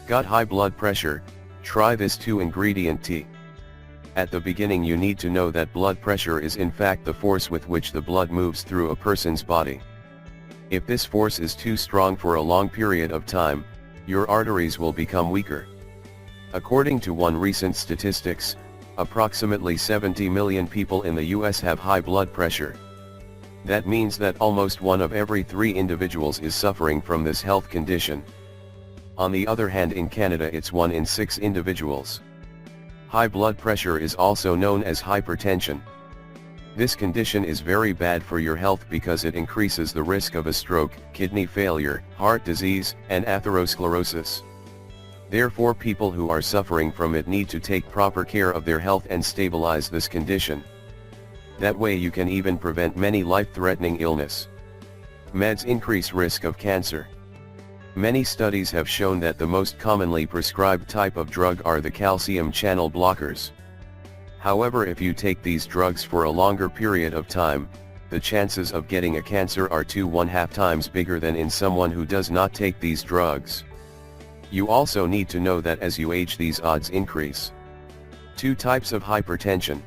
Got high blood pressure? Try this 2-ingredient tea. At the beginning you need to know that blood pressure is in fact the force with which the blood moves through a person's body. If this force is too strong for a long period of time, your arteries will become weaker. According to one recent statistics, approximately 70 million people in the US have high blood pressure. That means that almost 1 of every 3 individuals is suffering from this health condition. On the other hand, in Canada it's 1 in 6 individuals. High blood pressure is also known as hypertension. This condition is very bad for your health because it increases the risk of a stroke, kidney failure, heart disease, and atherosclerosis. Therefore, people who are suffering from it need to take proper care of their health and stabilize this condition. That way you can even prevent many life-threatening illness. Meds increase risk of cancer. Many studies have shown that the most commonly prescribed type of drug are the calcium channel blockers. However, if you take these drugs for a longer period of time, the chances of getting a cancer are 2.5 times bigger than in someone who does not take these drugs. You also need to know that as you age these odds increase. 2 types of hypertension.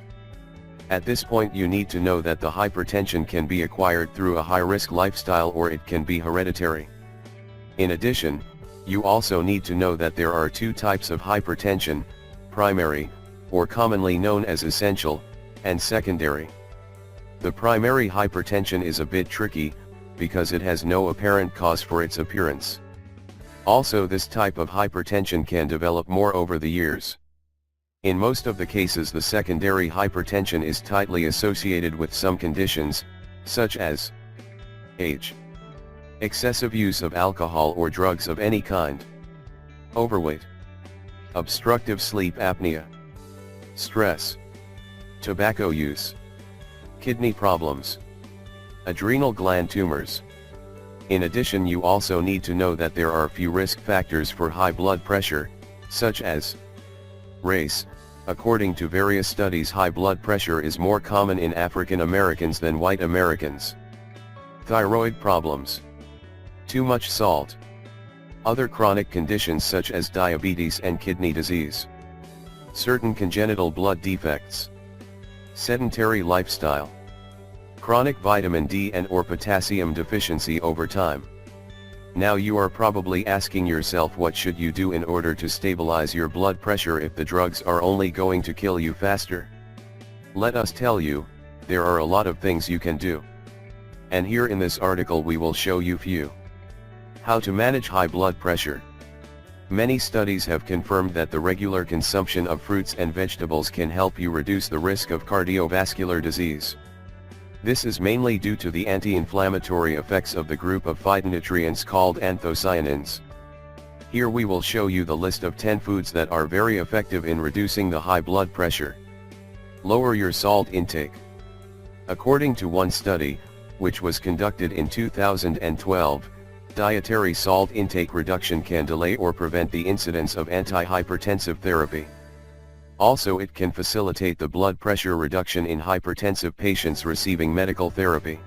At this point you need to know that the hypertension can be acquired through a high-risk lifestyle or it can be hereditary. In addition, you also need to know that there are 2 types of hypertension, primary, or commonly known as essential, and secondary. The primary hypertension is a bit tricky, because it has no apparent cause for its appearance. Also, this type of hypertension can develop more over the years. In most of the cases, the secondary hypertension is tightly associated with some conditions, such as age, excessive use of alcohol or drugs of any kind, overweight, obstructive sleep apnea, stress, tobacco use, kidney problems, adrenal gland tumors. In addition, you also need to know that there are few risk factors for high blood pressure, such as race. According to various studies, high blood pressure is more common in African Americans than white Americans. Thyroid problems, too much salt, other chronic conditions such as diabetes and kidney disease, certain congenital blood defects, sedentary lifestyle, chronic vitamin D and or potassium deficiency over time. Now you are probably asking yourself, what should you do in order to stabilize your blood pressure if the drugs are only going to kill you faster? Let us tell you, there are a lot of things you can do. And here in this article we will show you few. How to manage high blood pressure. Many studies have confirmed that the regular consumption of fruits and vegetables can help you reduce the risk of cardiovascular disease. This is mainly due to the anti-inflammatory effects of the group of phytonutrients called anthocyanins. Here we will show you the list of 10 foods that are very effective in reducing the high blood pressure. Lower your salt intake. According to one study, which was conducted in 2012, dietary salt intake reduction can delay or prevent the incidence of antihypertensive therapy. Also, it can facilitate the blood pressure reduction in hypertensive patients receiving medical therapy.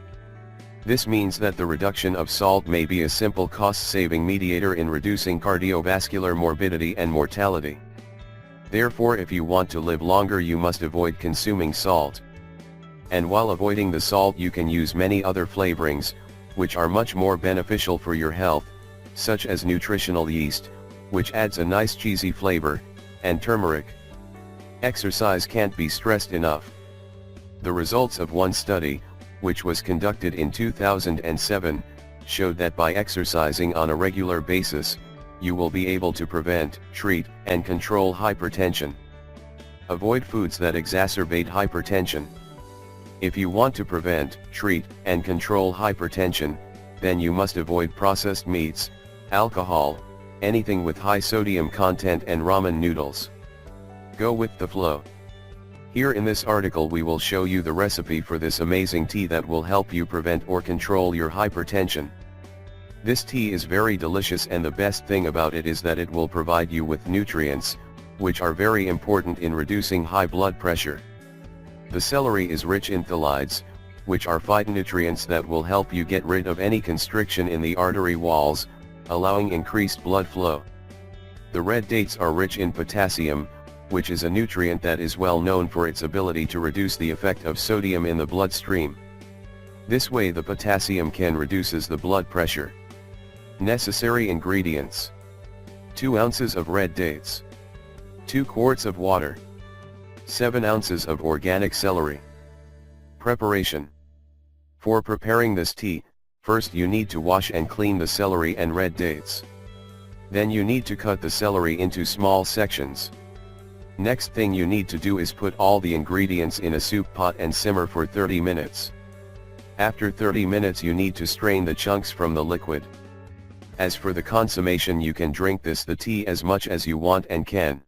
This means that the reduction of salt may be a simple cost-saving mediator in reducing cardiovascular morbidity and mortality. Therefore, if you want to live longer, you must avoid consuming salt. And while avoiding the salt, you can use many other flavorings, which are much more beneficial for your health, such as nutritional yeast, which adds a nice cheesy flavor, and turmeric. Exercise can't be stressed enough. The results of one study, which was conducted in 2007, showed that by exercising on a regular basis, you will be able to prevent, treat, and control hypertension. Avoid foods that exacerbate hypertension. If you want to prevent, treat, and control hypertension, then you must avoid processed meats, alcohol, anything with high sodium content, and ramen noodles. Go with the flow. Here in this article we will show you the recipe for this amazing tea that will help you prevent or control your hypertension. This tea is very delicious, and the best thing about it is that it will provide you with nutrients, which are very important in reducing high blood pressure. The celery is rich in phthalides, which are phytonutrients that will help you get rid of any constriction in the artery walls, allowing increased blood flow. The red dates are rich in potassium, which is a nutrient that is well known for its ability to reduce the effect of sodium in the bloodstream. This way the potassium can reduces the blood pressure. Necessary ingredients: 2 ounces of red dates, 2 quarts of water, 7 ounces of organic celery. Preparation. For preparing this tea, first you need to wash and clean the celery and red dates. Then you need to cut the celery into small sections. Next thing you need to do is put all the ingredients in a soup pot and simmer for 30 minutes. After 30 minutes you need to strain the chunks from the liquid. As for the consummation, you can drink the tea as much as you want and can